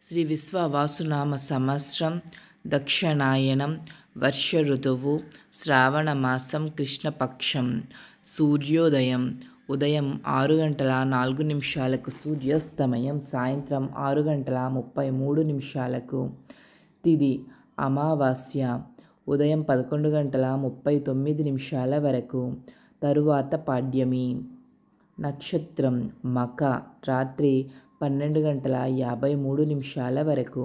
శ్రీ విశ్వవాసునామ సంవత్సరం దక్షిణాయనం వర్ష ఋతువు శ్రావణ మాసం కృష్ణపక్షం సూర్యోదయం ఉదయం 6:04 సూర్యాస్తమయం సాయంత్రం 6:33 తిథి అమావాస్య ఉదయం 11:39 వరకు తరువాత పాడ్యమి నక్షత్రం మక రాత్రి 12:53 వరకు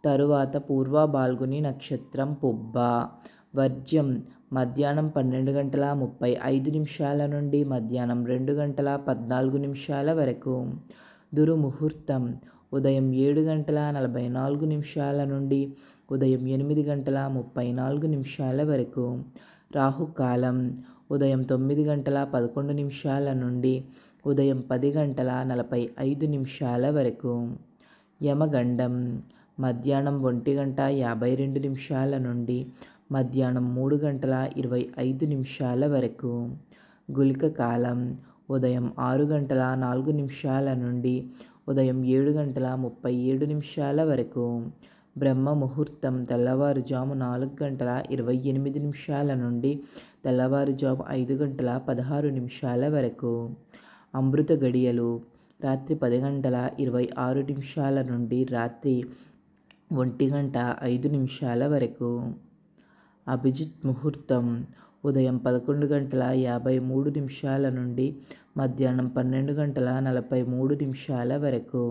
తరువాత పూర్వ బాల్గుని నక్షత్రం పుబ్బ వర్జ్యం మధ్యాహ్నం 12:35 నుండి మధ్యాహ్నం 2:14 వరకు దుర్ముహూర్తం ఉదయం 7:44 నుండి ఉదయం 8:34 వరకు రాహుకాలం ఉదయం 9:11 నుండి ఉదయం 10:45 వరకు యమగండం మధ్యాహ్నం 1:52 నుండి మధ్యాహ్నం 3:25 వరకు గుళిక కాలం ఉదయం 6:04 నుండి ఉదయం 7:37 వరకు బ్రహ్మ ముహూర్తం తెల్లవారుజాము 4:28 నుండి తెల్లవారుజాము 5:16 వరకు అమృత గడియలు రాత్రి 10:26 నుండి రాత్రి 1:05 వరకు అభిజిత్ ముహూర్తం ఉదయం 11:53 నుండి మధ్యాహ్నం 12:43 వరకు